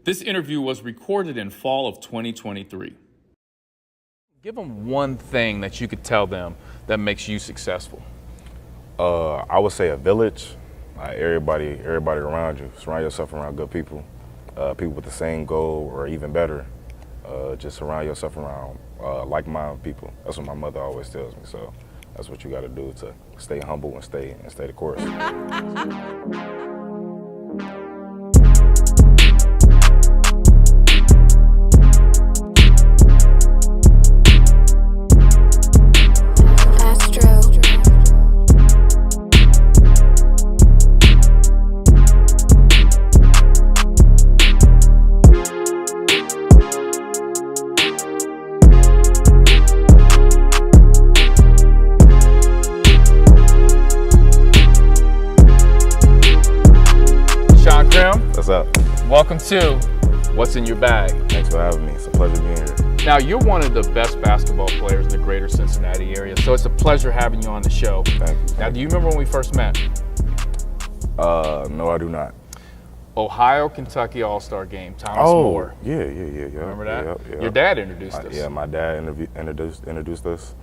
This interview was recorded in fall of 2023. Give them one thing that you could tell them that makes you successful. I would say a village. Like everybody around you. Surround yourself around good people. People with the same goal or even better. Just surround yourself around like-minded people. That's what my mother always tells me. So that's what you got to do to stay humble and stay the course. Crim, what's up? Welcome to What's in Your Bag. Thanks for having me. It's a pleasure being here. Now, you're one of the best basketball players in the greater Cincinnati area, so it's a pleasure having you on the show. Thank you. Now, do you remember when we first met? No, I do not. Ohio, Kentucky All-Star game, Thomas More. Yeah. Remember that? Yeah. Your dad introduced us. Yeah, my dad introduced us.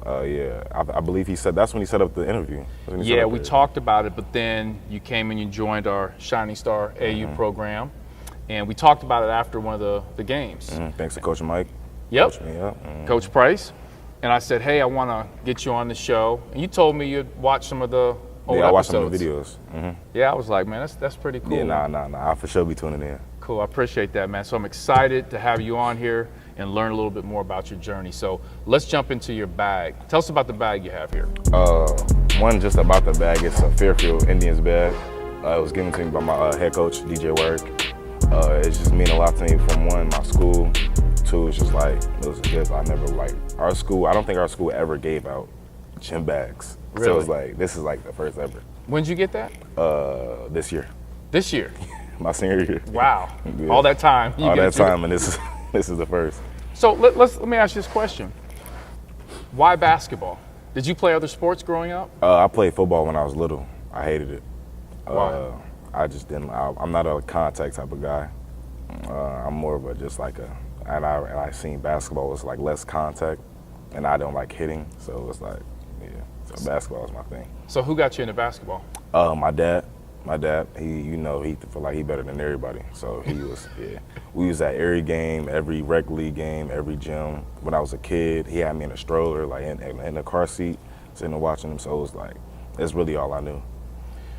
I believe he said that's when he set up the interview. Yeah, we talked about it, but then you came and you joined our Shining Star AU program, and we talked about it after one of the games. Thanks to Coach Mike. Yep. Coach me up. Coach Price. And I said, hey, I want to get you on the show. And you told me you'd watch some of the old I watched episodes. some of the videos. Yeah, I was like, man, that's pretty cool. Yeah, nah. I'll for sure be tuning in. Cool, I appreciate that, man. So I'm excited to have you on here and learn a little bit more about your journey. So let's jump into your bag. Tell us about the bag you have here. One just about the bag, it's a Fairfield Indians bag. It was given to me by my head coach, DJ Work. It's just mean a lot to me from one, my school. Two, it's just like, it was a gift. I don't think our school ever gave out gym bags. Really? So it's like, this is like the first ever. When did you get that? This year. This year? My senior year. Wow, Yeah. all that time. All that time, and this is the first. So let me ask you this question. Why basketball? Did you play other sports growing up? I played football when I was little. I hated it. Why? I just didn't. I'm not a contact type of guy. I'm more of a just like and I seen basketball was like less contact, and I don't like hitting, so it's like, yeah. So basketball is my thing. So who got you into basketball? My dad. He feel like he better than everybody. So he was, yeah. We was at every game, every rec league game, every gym. When I was a kid, he had me in a stroller, like in a car seat, sitting and watching him. So it was like, that's really all I knew.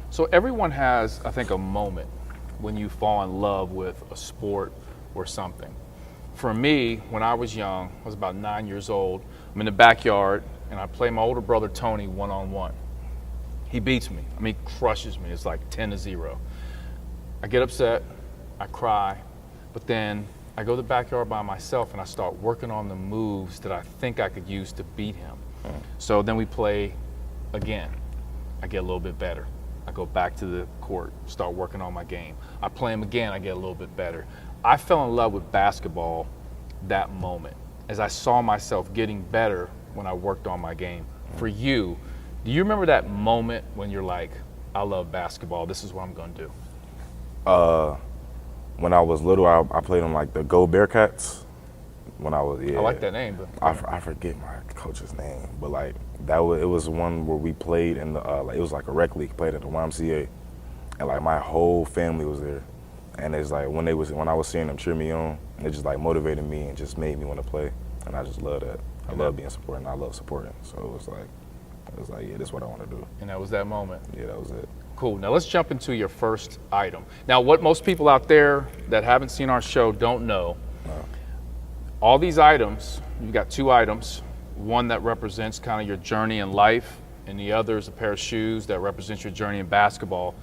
So everyone has, I think, a moment when you fall in love with a sport or something. For me, when I was young, I was about 9 years old. I'm in the backyard, and I play my older brother Tony one-on-one. He beats me. I mean, he crushes me. It's like 10-0. I get upset, I cry, but then I go to the backyard by myself and I start working on the moves that I think I could use to beat him. So then we play again. I get a little bit better. I go back to the court, start working on my game. I play him again, I get a little bit better. I fell in love with basketball that moment as I saw myself getting better when I worked on my game. For you, do you remember that moment when you're like, I love basketball, this is what I'm gonna do? When I was little, I played on like the Go Bearcats. When I was, yeah. I like that name, but I forget my coach's name, but like it was one where we played in the it was like a rec league, played at the YMCA, and like my whole family was there, and it's like when I was seeing them cheer me on, it just like motivated me and just made me want to play, and I just love that. I love being supported, and I love supporting. So it was like, yeah, this is what I want to do. And that was that moment. Yeah, that was it. Cool. Now let's jump into your first item. Now, what most people out there that haven't seen our show don't know, all these items, you've got two items, one that represents kind of your journey in life, and the other is a pair of shoes that represents your journey in basketball.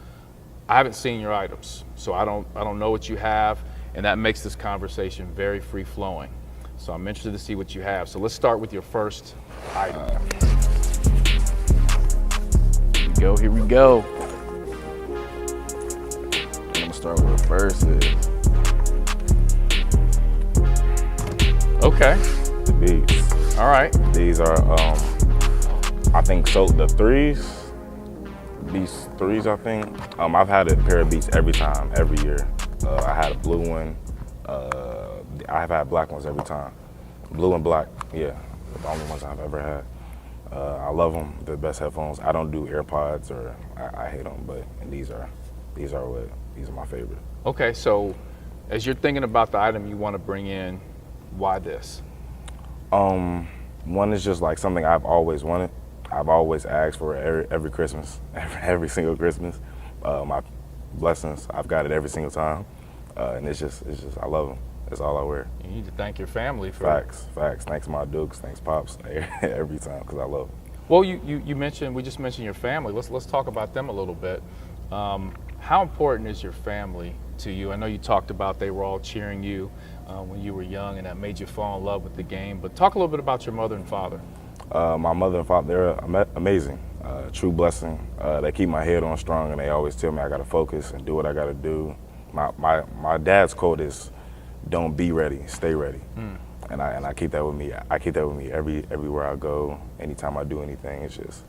I haven't seen your items, so I don't know what you have, and that makes this conversation very free-flowing. So I'm interested to see what you have. So let's start with your first item. Here we go. I'm gonna start with the first is Okay. the beats. All right. These are, I think, so the threes, these threes, I think. I've had a pair of beats every year. I had a blue one. I've had black ones every time. Blue and black, yeah, the only ones I've ever had. I love them. They're the best headphones. I don't do AirPods, or I hate them, but these are my favorite. Okay, so as you're thinking about the item you want to bring in, why this? One is just like something I've always wanted. I've always asked for every Christmas, every single Christmas. My blessings, I've got it every single time, and it's just I love them. That's all I wear. You need to thank your family for Facts. Thanks my Dukes, thanks Pops, every time, because I love them. Well, we just mentioned your family. Let's talk about them a little bit. How important is your family to you? I know you talked about they were all cheering you when you were young, and that made you fall in love with the game. But talk a little bit about your mother and father. My mother and father, they're amazing. True blessing. They keep my head on strong, and they always tell me I got to focus and do what I got to do. My dad's quote is, "Don't be ready, stay ready." And I keep that with me. I keep that with me everywhere I go. Anytime I do anything, it's just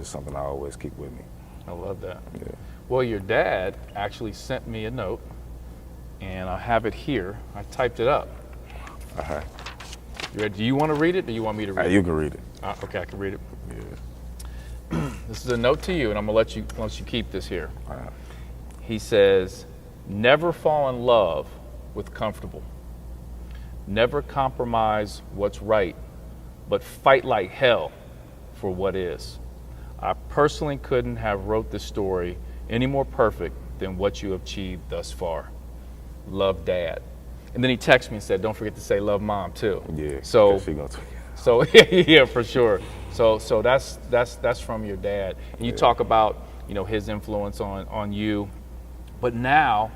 something I always keep with me. I love that. Yeah. Well, your dad actually sent me a note, and I have it here. I typed it up. Uh-huh. You ready? Do you want to read it, or do you want me to read it? You can read it. Okay, I can read it. Yeah. This is a note to you, and I'm gonna let you keep this here. All right. He says, "Never fall in love with comfortable. Never compromise what's right, but fight like hell for what is. I personally couldn't have wrote this story any more perfect than what you have achieved thus far. Love, Dad." And then he texted me and said, "Don't forget to say love, Mom, too." Yeah. So she gonna tweet. So yeah, for sure. So that's from your dad. And you talk about, his influence on you. But now,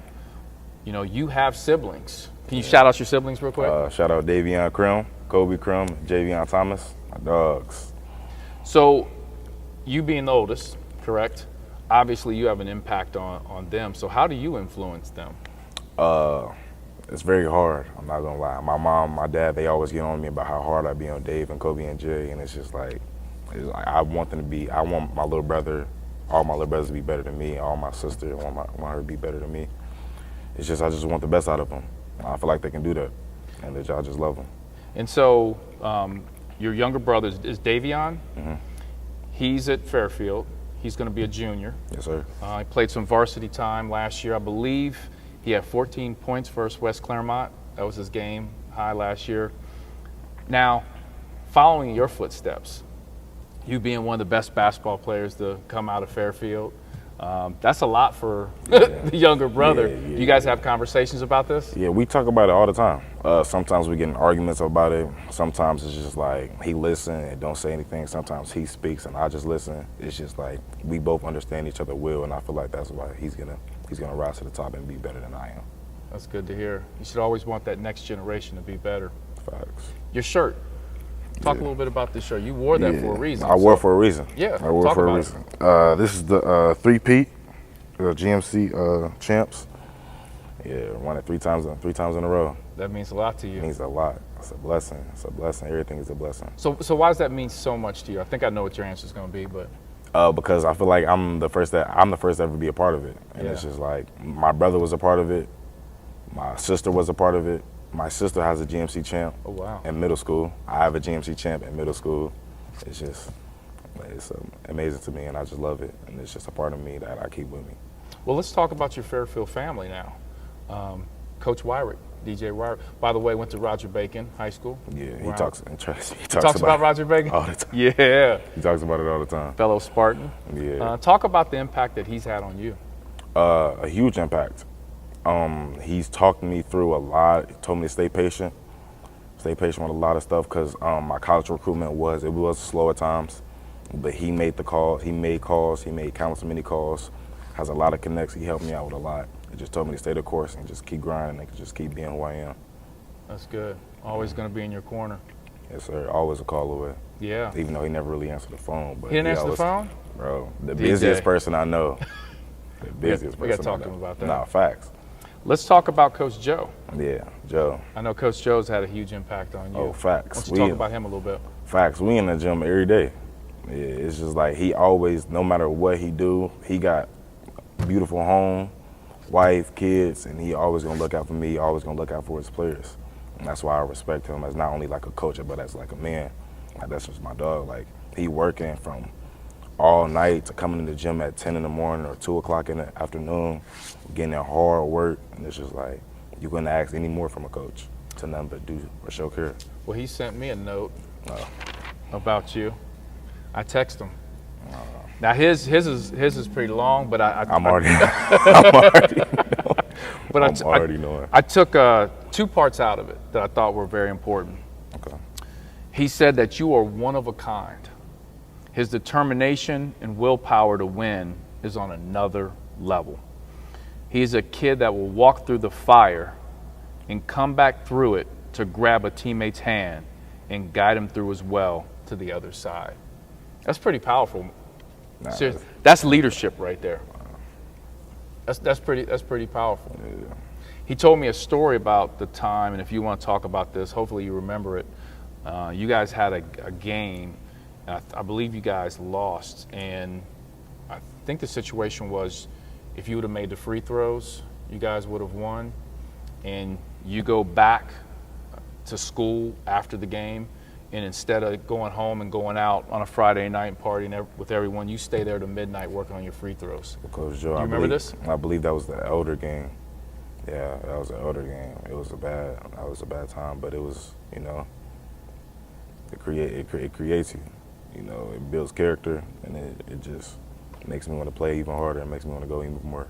you have siblings. Can you shout out your siblings real quick? Shout out Davion Crim, Kobe Crim, Javion Thomas, my dogs. So you being the oldest, correct? Obviously you have an impact on them. So how do you influence them? It's very hard, I'm not gonna lie. My mom, my dad, they always get on me about how hard I be on Dave and Kobe and Jay, and it's like I want my little brother, all my little brothers to be better than me, all my sister, I want her to be better than me. I just want the best out of them. I feel like they can do that, and I just love them. And so your younger brother is Davion. Mm-hmm. He's at Fairfield. He's going to be a junior. Yes, sir. He played some varsity time last year, I believe. He had 14 points versus West Claremont. That was his game high last year. Now, following your footsteps, you being one of the best basketball players to come out of Fairfield, that's a lot for the younger brother. Yeah, you guys have conversations about this? Yeah, we talk about it all the time. Sometimes we get in arguments about it. Sometimes it's just like he listens and don't say anything. Sometimes he speaks and I just listen. It's just like we both understand each other well, and I feel like that's why he's gonna rise to the top and be better than I am. That's good to hear. You should always want that next generation to be better. Facts. Your shirt. Talk a little bit about this shirt. You wore that for a reason. I wore it for a reason. Yeah, I wore it for a reason. This is the three-peat, the GMC champs. Yeah, won it three times in a row. That means a lot to you. It means a lot. It's a blessing. It's a blessing. Everything is a blessing. So why does that mean so much to you? I think I know what your answer is going to be, but because I feel like I'm the first to ever be a part of it, and it's just like my brother was a part of it, my sister was a part of it. My sister has a GMC champ in middle school. I have a GMC champ in middle school. It's amazing to me, and I just love it, and it's just a part of me that I keep with me. Well, let's talk about your Fairfield family now. Coach Wyrick, DJ Wyrick, by the way, went to Roger Bacon High School. Yeah, he talks about Roger Bacon all the time. Yeah, he talks about it all the time. Fellow Spartan. Yeah. Talk about the impact that he's had on you. A huge impact. He's talked me through a lot. He told me to stay patient with a lot of stuff, because my college recruitment was slow at times, but he made the calls. He made countless many calls. Has a lot of connects. He helped me out with a lot. He just told me to stay the course and just keep grinding and just keep being who I am. That's good. Always going to be in your corner. Yes, sir. Always a call away. Yeah. Even though he never really answered the phone. But he didn't answer the phone? Bro, the busiest person I know. The busiest person I know. We got to talk to him about that. Nah, facts. Let's talk about Coach Joe. Yeah, Joe. I know Coach Joe's had a huge impact on you. Oh, facts. Why don't you talk about him a little bit? Facts. We in the gym every day. Yeah, it's just like he always, no matter what he do, he got a beautiful home, wife, kids, and he always gonna look out for me, always gonna look out for his players. And that's why I respect him as not only like a coach, but as like a man. Like, that's just my dog. Like, he working from all night to coming to the gym at 10 in the morning or 2 o'clock in the afternoon, getting in hard work, and it's just like, you couldn't ask any more from a coach to nothing but do or show care. Well, he sent me a note about you. I text him. Now his is pretty long, but I'm already knowing. I took 2 parts out of it that I thought were very important. Okay. He said that you are one of a kind. His determination and willpower to win is on another level. He is a kid that will walk through the fire and come back through it to grab a teammate's hand and guide him through as well to the other side. That's pretty powerful. Seriously, that's leadership right there. That's pretty powerful. Yeah. He told me a story about the time, and if you want to talk about this, hopefully you remember it. You guys had a game, and I believe you guys lost, and I think the situation was if you would have made the free throws, you guys would have won, and you go back to school after the game, and instead of going home and going out on a Friday night and partying with everyone, you stay there to midnight working on your free throws. Coach Joe, do you remember this? I believe that was the elder game. Yeah, that was the elder game. That was a bad time, but it was, you know, it creates you. You know, it builds character, and it just makes me want to play even harder. It makes me want to go even more.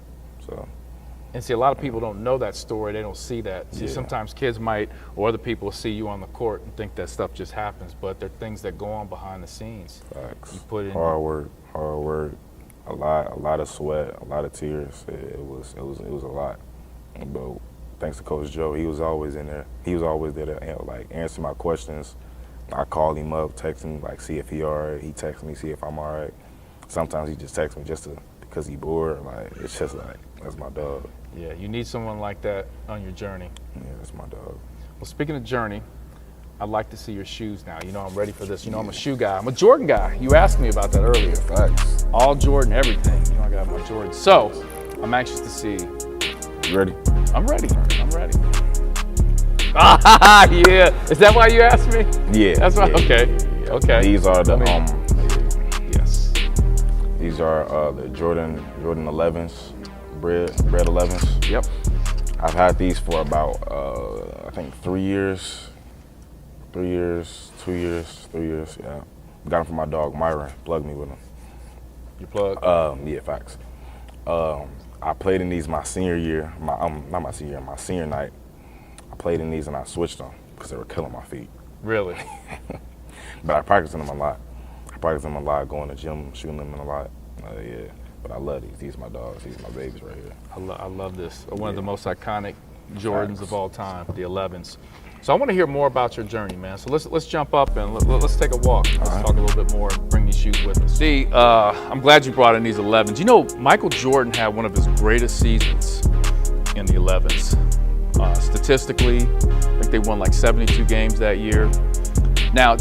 So. And see, a lot of people don't know that story. They don't see that. See, sometimes kids might, or other people see you on the court and think that stuff just happens, but there are things that go on behind the scenes. Facts. You put in hard work, a lot of sweat, a lot of tears. It was a lot. But thanks to Coach Joe, he was always in there. He was always there to like answer my questions. I call him up, text him, like see if he all right. He texts me, see if I'm all right. Sometimes he just texts me because he bored. Like, it's just like, that's my dog. Yeah, you need someone like that on your journey. Yeah, that's my dog. Well, speaking of journey, I'd like to see your shoes now. You know, I'm ready for this. You know, I'm a shoe guy. I'm a Jordan guy. You asked me about that earlier. Facts. All Jordan, everything. You know, I got my Jordan. So, I'm anxious to see. You ready? I'm ready. I'm ready. Ah, yeah. Is that why you asked me? Yeah. That's why. Yeah. Okay. These are the Yes. These are the Jordan 11s, bread 11s. Yep. I've had these for about I think 3 years. 3 years, 2 years, 3 years. Yeah. Got them from my dog Myron. Plugged me with them. You plug? Yeah, facts. I played in these my senior year. My senior night. I played in these and I switched them because they were killing my feet. Really? But I practiced in them a lot. Going to the gym, shooting them in a lot. Yeah. But I love these. These are my dogs. These are my babies right here. I love this. One of the most iconic Jordans of all time, the 11s. So I want to hear more about your journey, man. So let's jump up and let's take a walk. Let's talk a little bit more and bring these shoes with us. See, I'm glad you brought in these 11s. You know, Michael Jordan had one of his greatest seasons in the 11s. Statistically, I think they won like 72 games that year. Now,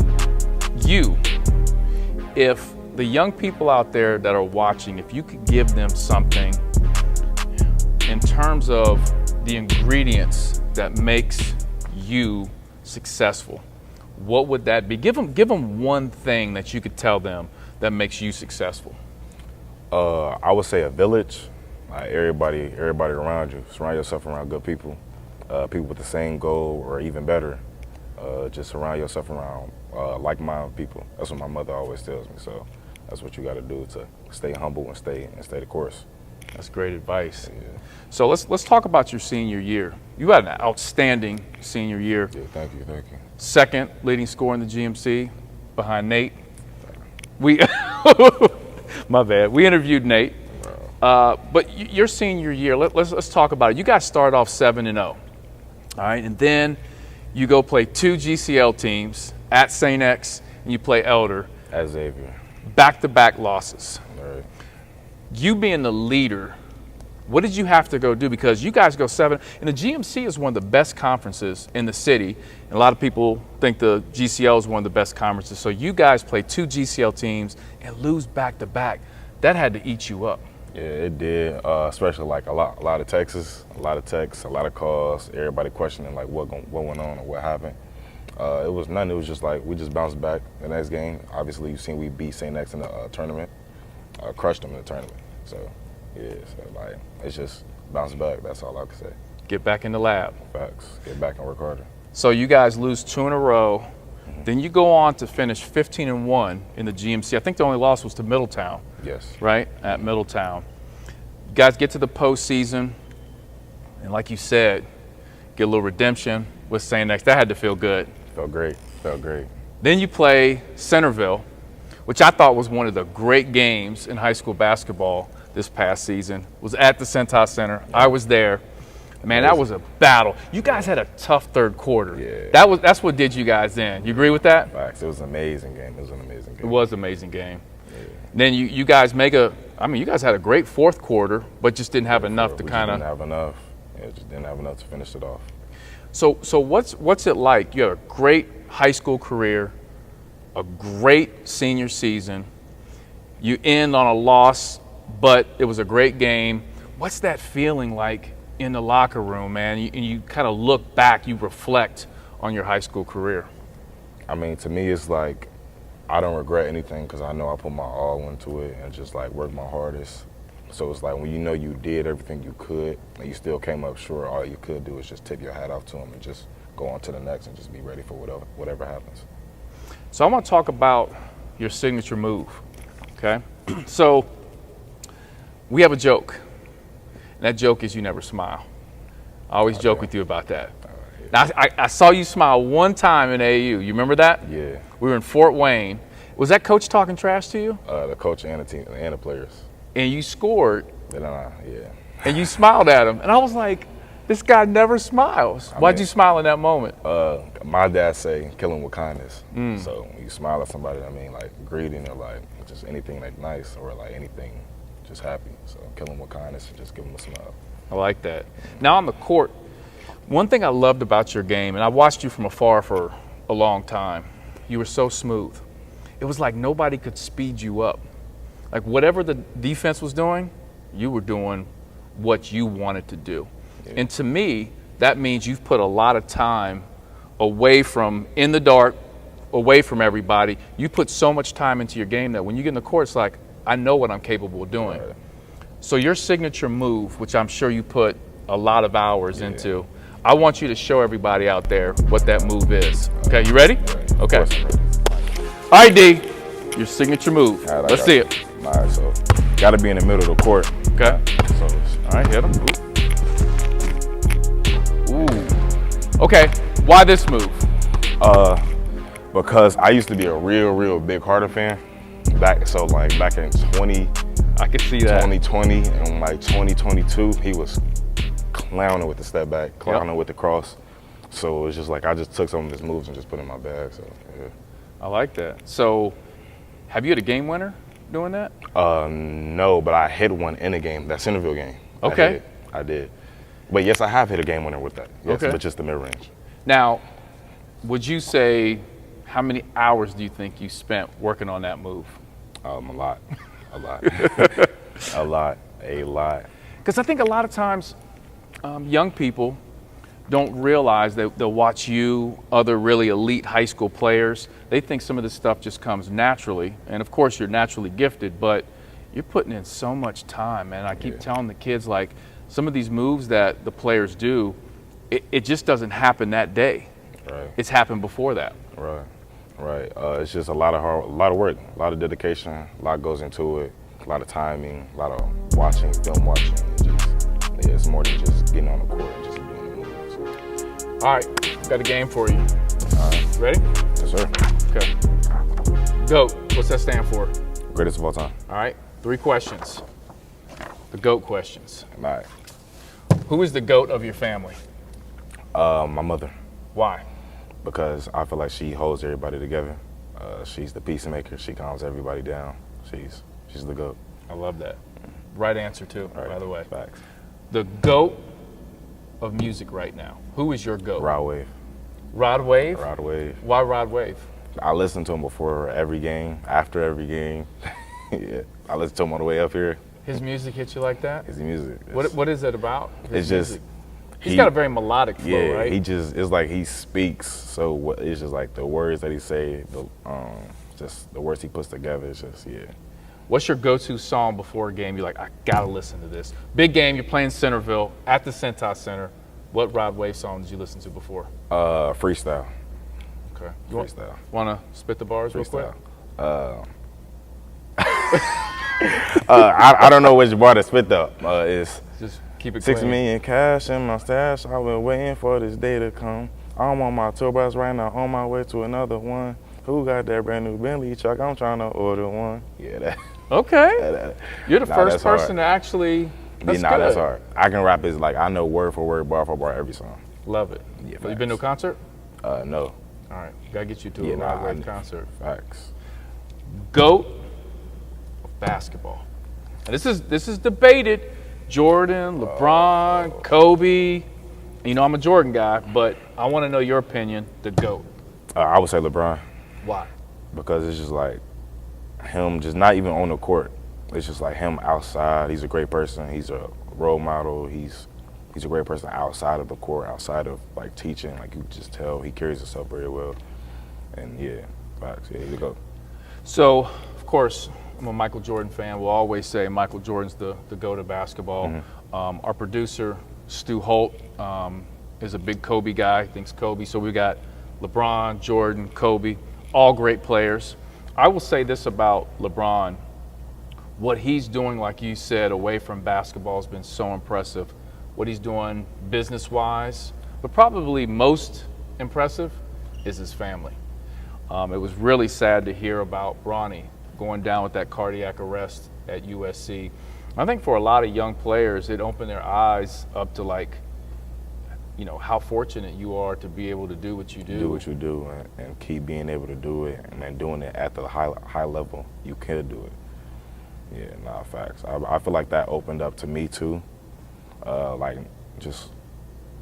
if the young people out there that are watching, if you could give them something in terms of the ingredients that makes you successful, what would that be? Give them one thing that you could tell them that makes you successful. I would say a village. Like everybody around you. Surround yourself around good people. People with the same goal or even better. Just surround yourself around like-minded people. That's what my mother always tells me. So that's what you got to do to stay humble and stay the course. That's great advice. Yeah. So let's talk about your senior year. You had an outstanding senior year. Yeah, thank you. Second leading scorer in the GMC behind Nate. My bad. We interviewed Nate. But your senior year, let's talk about it. You guys started off 7-0. All right, and then you go play 2 GCL teams at St. X, and you play Elder. At Xavier. Back-to-back losses. All right. You being the leader, what did you have to go do? Because you guys go 7, and the GMC is one of the best conferences in the city, and a lot of people think the GCL is one of the best conferences. So you guys play 2 GCL teams and lose back-to-back. That had to eat you up. Yeah, it did. Especially like a lot of texts, a lot of calls. Everybody questioning like what went on or what happened. It was nothing. It was just like we just bounced back the next game. Obviously, you've seen we beat St. X in the tournament, crushed them in the tournament. So yeah, so like it's just bounce back. That's all I can say. Get back in the lab. Facts. Get back and work harder. So you guys lose 2 in a row. Then you go on to finish 15-1 in the GMC. I think the only loss was to Middletown. Yes. Right? At Middletown. You guys get to the postseason, and like you said, get a little redemption with St. X. That had to feel good. Felt great. Then you play Centerville, which I thought was one of the great games in high school basketball this past season. It was at the Centos Center. I was there. Man, that was a battle. You guys had a tough third quarter. Yeah. That's what did you guys in. You agree with that? Facts. It was an amazing game. It was an amazing game. Yeah. Then you guys you guys had a great fourth quarter, but just didn't have enough to kind of. Didn't have enough. Yeah, just didn't have enough to finish it off. So what's it like? You had a great high school career, a great senior season. You end on a loss, but it was a great game. What's that feeling like in the locker room, man? You kind of look back, you reflect on your high school career. I mean, to me, it's like I don't regret anything because I know I put my all into it and just like worked my hardest. So it's like when you know you did everything you could and you still came up short, all you could do is just tip your hat off to them and just go on to the next and just be ready for whatever happens. So I want to talk about your signature move, okay? So we have a joke, and that joke is you never smile. I always joke with you about that. Now, I saw you smile one time in AAU. You remember that? Yeah. We were in Fort Wayne. Was that coach talking trash to you? The coach and the team and the players. And you scored. Yeah. And you smiled at him. And I was like, this guy never smiles. Why'd you smile in that moment? My dad say, kill him with kindness. So when you smile at somebody, I mean, like greeting or like just anything like nice or like anything just happy. So kill him with kindness and just give him a smile. I like that. Now on the court, one thing I loved about your game, and I watched you from afar for a long time, you were so smooth. It was like nobody could speed you up. Like whatever the defense was doing, you were doing what you wanted to do. Yeah. And to me, that means you've put a lot of time away from in the dark, away from everybody. You put so much time into your game that when you get in the court, it's like, I know what I'm capable of doing. Right. So your signature move, which I'm sure you put a lot of hours into, I want you to show everybody out there what that move is. Okay, you ready? Okay. All right, D, your signature move. Right, let's see it. All right, so got to be in the middle of the court. Okay. So, all right, hit him. Ooh. Okay, why this move? Because I used to be a real big Carter fan. Back in 20, I could see that. 2020 and like 2022, he was clowning with the step back, clowning with the cross. So it was just like I just took some of his moves and just put it in my bag. So yeah. I like that. So have you had a game winner doing that? No, but I hit one in a game, that Centerville game. Okay. I did. But yes, I have hit a game winner with that. Yes, but just the mid-range. Now, would you say how many hours do you think you spent working on that move? A lot. A lot. Because I think a lot of times young people don't realize that they'll watch you, other really elite high school players. They think some of this stuff just comes naturally. And of course, you're naturally gifted, but you're putting in so much time, man. I keep telling the kids, like, some of these moves that the players do, it just doesn't happen that day. Right. It's happened before that. Right. It's just a lot of work, a lot of dedication, a lot goes into it, a lot of timing, a lot of film watching. It's more than just getting on the court and just doing the moves. So. All right, got a game for you. All right. Ready? Yes, sir. Okay. GOAT, what's that stand for? Greatest of all time. All right, 3 questions. The GOAT questions. All right. Who is the GOAT of your family? My mother. Why? Because I feel like she holds everybody together. She's the peacemaker. She calms everybody down. She's the GOAT. I love that. Right answer too, right. By the way. Facts. The GOAT of music right now. Who is your GOAT? Rod Wave. Rod Wave? Rod Wave. Why Rod Wave? I listen to him before every game, after every game. Yeah. I listen to him on the way up here. His music hits you like that? His music. What is it about? It's just he's got a very melodic flow, yeah, right? it's like he speaks. So it's just like the words that he say, just the words he puts together. It's just What's your go-to song before a game? You're like, I gotta listen to this. Big game. You're playing Centerville at the Cintas Center. What Rod Wave song did you listen to before? Freestyle. Okay. Freestyle. Want to spit the bars real quick? I don't know which bar to spit though. It's Just keep it 6 clean. million cash in my stash. I've been waiting for this day to come. I'm on my tour bus right now, on my way to another one. Who got that brand new Bentley truck? I'm trying to order one. Yeah, that. Okay. You're the first person to actually. That's good. That's hard. I can rap like I know word for word, bar for bar, every song. Love it. Yeah, You been to a concert? No. All right. Gotta get you to a Rod Wave concert. Facts. GOAT of basketball. And this is debated. Jordan, LeBron, Kobe. You know I'm a Jordan guy, but I want to know your opinion. The GOAT. I would say LeBron. Why? Because it's just like him, just not even on the court. It's just like him outside. He's a great person. He's a role model. He's a great person outside of the court, outside of like teaching. Like you just tell, he carries himself very well. And yeah, facts. Yeah, he's a GOAT. So, of course, I'm a Michael Jordan fan. We'll always say Michael Jordan's the GOAT of basketball. Mm-hmm. Our producer, Stu Holt, is a big Kobe guy, thinks Kobe. So we got LeBron, Jordan, Kobe, all great players. I will say this about LeBron. What he's doing, like you said, away from basketball has been so impressive. What he's doing business-wise, but probably most impressive is his family. It was really sad to hear about Bronny going down with that cardiac arrest at USC. I think for a lot of young players, it opened their eyes up to how fortunate you are to be able to do what you do. Do what you do and keep being able to do it, and then doing it at the high level you can do it. Yeah, nah, facts. I feel like that opened up to me too. Like just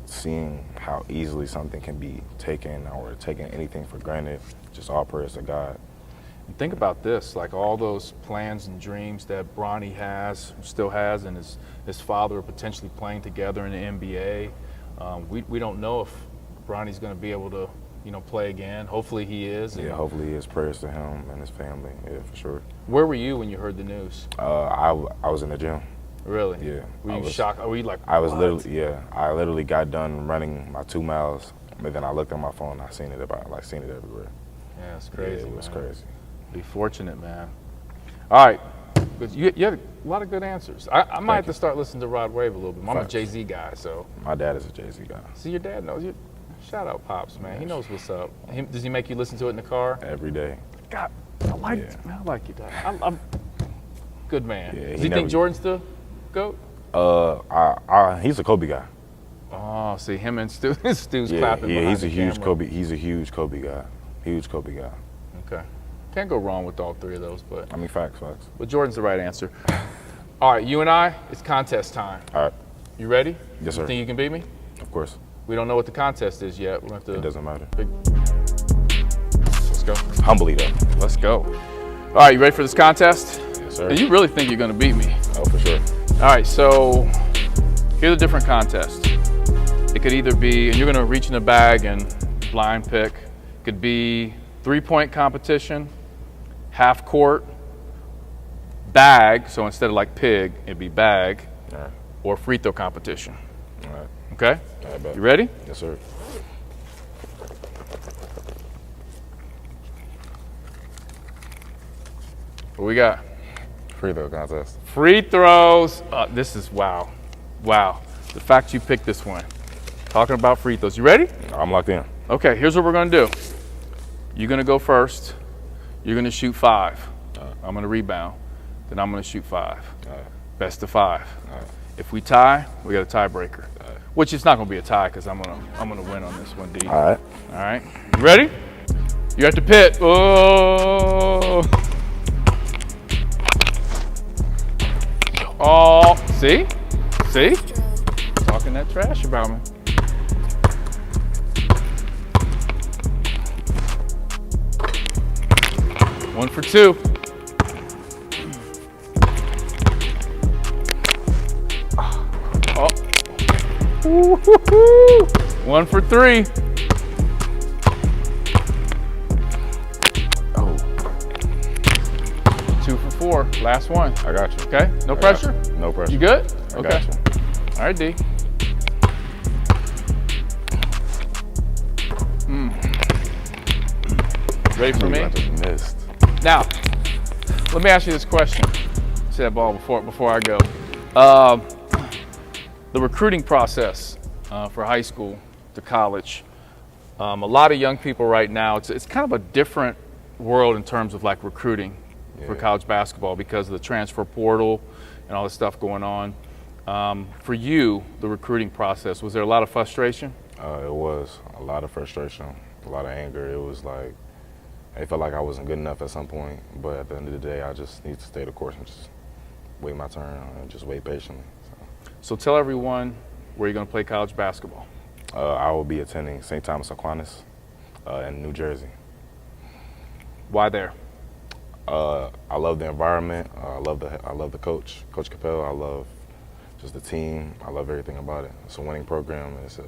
seeing how easily something can be taken or taking anything for granted. Just all praise to God. And think about this, like all those plans and dreams that Bronny still has, and his father are potentially playing together in the NBA. We don't know if Bronny's going to be able to, play again. Hopefully he is. Yeah, hopefully he is. Prayers to him and his family. Yeah, for sure. Where were you when you heard the news? I was in the gym. Really? Yeah. Were you shocked? Were you like, I was what? I literally got done running my 2 miles, but then I looked at my phone. I seen it everywhere. Yeah, it's crazy. Yeah, it was crazy. Be fortunate, man. All right. But you had a lot of good answers. I might have to start listening to Rod Wave a little bit. I'm a Jay-Z guy, so. My dad is a Jay-Z guy. See, your dad knows you. Shout out Pops, man. He knows what's up. Does he make you listen to it in the car? Every day. God, I like you, Dad. I'm good man. Yeah, Does he think Jordan's the GOAT? He's a Kobe guy. Oh, see him and Stu's Yeah, clapping. yeah, he's a huge camera. Kobe. He's a huge Kobe guy. Huge Kobe guy. Okay, can't go wrong with all three of those, but I mean, facts. But Jordan's the right answer. All right, you and I, it's contest time. All right. You ready? Yes, sir. You think you can beat me? Of course. We don't know what the contest is yet. We're going to have to. It doesn't matter. Let's go. Humbly though. Let's go. All right, you ready for this contest? Yes, sir. And you really think you're going to beat me? Oh, for sure. All right, so here's a different contest. It could either be, and you're going to reach in the bag and blind pick. It could be 3-point competition, half court, bag. So instead of like pig, it'd be bag, All right. or free throw competition. All right. Okay? All right, bet. You ready? Yes, sir. What we got? Free throw contest. Free throws. This is wow. Wow. The fact you picked this one. Talking about free throws. You ready? I'm locked in. Okay, here's what we're going to do. You're going to go first. You're going to shoot 5. I'm going to rebound. Then I'm going to shoot 5. Best of 5. If we tie, we got a tiebreaker. Which it's not going to be a tie because I'm gonna win on this one, D. All right. All right. You ready? You're at the pit. Oh. Oh. See? See? Talking that trash about me. One for 2. 1 for 3. Oh, 2 for 4. Last one. I got you. Okay? No pressure? No pressure. You good? I Okay. got you. All right, D. Ready for me? I just missed. Now, let me ask you this question. See that ball before I go. The recruiting process for high school to college. A lot of young people right now, it's kind of a different world in terms of like recruiting for college basketball because of the transfer portal and all this stuff going on. For you, the recruiting process, was there a lot of frustration? It was a lot of frustration, a lot of anger. It was like, I felt like I wasn't good enough at some point, but at the end of the day, I just need to stay the course and just wait my turn and just wait patiently. So tell everyone where you're going to play college basketball. I will be attending St. Thomas Aquinas in New Jersey. Why there? I love the environment. I love the coach, Coach Capel. I love just the team. I love everything about it. It's a winning program. It's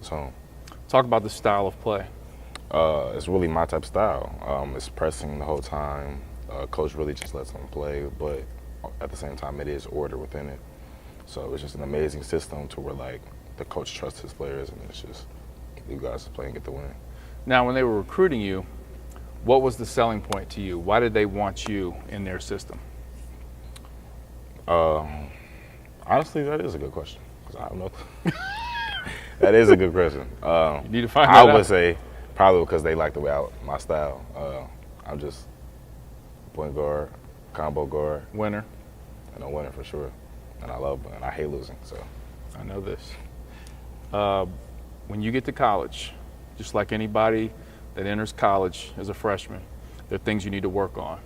home. Talk about the style of play. It's really my type of style. It's pressing the whole time. Coach really just lets them play, but at the same time, it is order within it. So it's just an amazing system to where like the coach trusts his players, and it's just you guys play and get the win. Now, when they were recruiting you, what was the selling point to you? Why did they want you in their system? Honestly, that is a good question because I don't know. That is a good question. You need to find I that out. would say probably because they like the way my style. I'm just point guard, combo guard, Winner. and a winner for sure. And I hate losing. So I know this. When you get to college, just like anybody that enters college as a freshman, there are things you need to work on.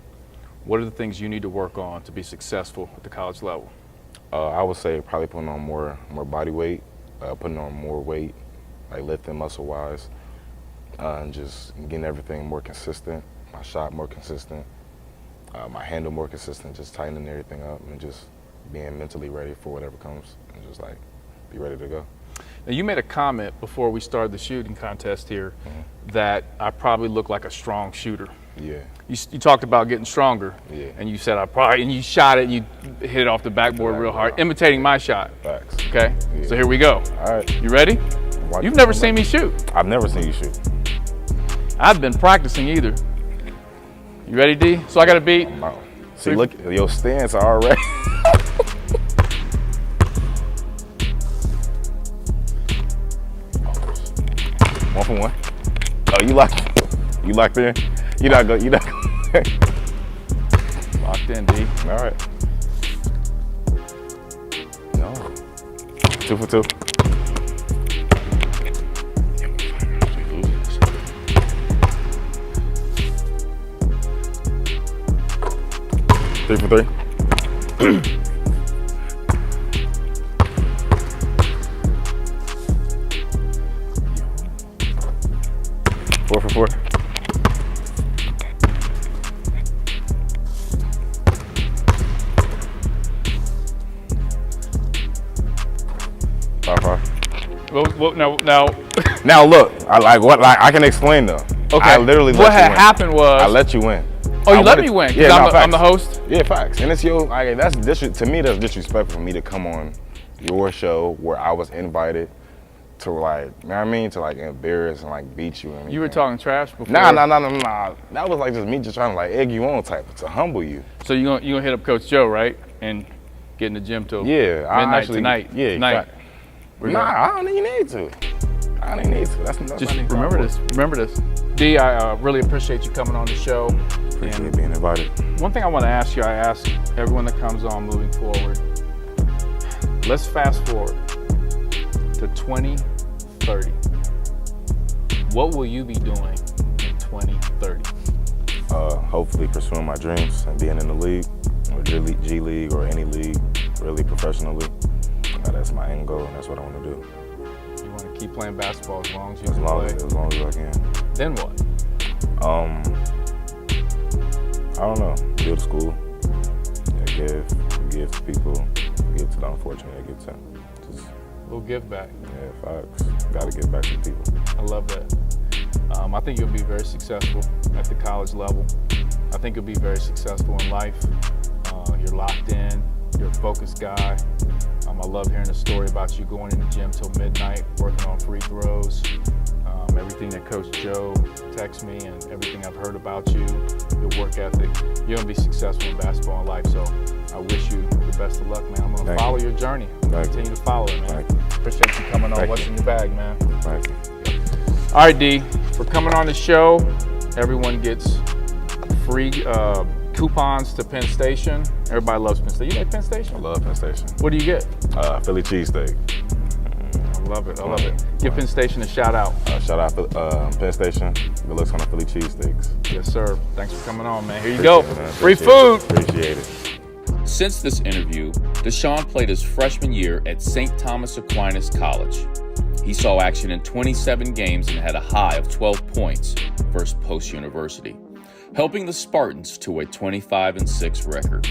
What are the things you need to work on to be successful at the college level? I would say probably putting on more body weight, putting on more weight, like lifting muscle-wise, and just getting everything more consistent, my shot more consistent, my handle more consistent, just tightening everything up and just being mentally ready for whatever comes and just like be ready to go. Now, you made a comment before we started the shooting contest here that I probably look like a strong shooter. Yeah. You talked about getting stronger, Yeah. and you said and you shot it and you hit it off the backboard real hard, imitating my shot. Facts. Okay, Yeah. so here we go. All right. You ready? You've never seen me shoot. I've never seen you shoot. I've been practicing either. You ready, D? So I got to beat. Wow. See, look, your stance already. One for one. Oh, you locked in? You not go. Locked in, D. All right. No. 2 for 2. 3 for 3. 4 for 4. Well, now. Now look, I can explain though. Okay. I literally let what you had win. happened was I let you win. Oh, you I let wanted- me win? 'Cause Yeah, I'm, no, I'm the facts. host. Yeah, facts. And it's to me that's disrespectful for me to come on your show where I was invited to like, you know what I mean, to like embarrass and like beat you. And You were talking trash before. Nah. That was like just me just trying to like egg you on type to humble you. So you gonna hit up Coach Joe, right? And get in the gym till midnight tonight. Yeah, tonight. I don't even need to. That's Just not remember this. Remember this. D, I really appreciate you coming on the show. Appreciate being invited. One thing I want to ask you, I ask everyone that comes on moving forward. Let's fast forward to 2030. What will you be doing in 2030? Hopefully pursuing my dreams and being in the league, or G League or any league, really professionally. That's my end goal, and that's what I want to do. You want to keep playing basketball as long as you As can long play? as I can. Then what? I don't know. Build a school. Yeah, give to people, give to the unfortunate, give to just, We'll give back. yeah, facts. got to give back to the people. I love that. I think you'll be very successful at the college level. I think you'll be very successful in life. You're locked in. You're a focused guy. I love hearing the story about you going in the gym till midnight, working on free throws. Everything that Coach Joe texts me and everything I've heard about you, your work ethic, you're going to be successful in basketball and life. So I wish you the best of luck, man. I'm going to follow your journey. Continue to follow it, man. Appreciate you coming on. What's in your bag, man? Thank you. All right, D, for coming on the show, everyone gets free coupons to Penn Station. Everybody loves Penn Station. You like Penn Station? I love Penn Station. What do you get? Philly cheesesteak. I love it. I love it. Give Penn Station a shout out. Shout out Penn Station. Good looks on the Philly cheesesteaks. Yes, sir. Thanks for coming on, man. Here you Appreciate go. it, Free food. Appreciate it. Since this interview, Deshawne played his freshman year at St. Thomas Aquinas College. He saw action in 27 games and had a high of 12 points versus Post University, helping the Spartans to a 25-6 record.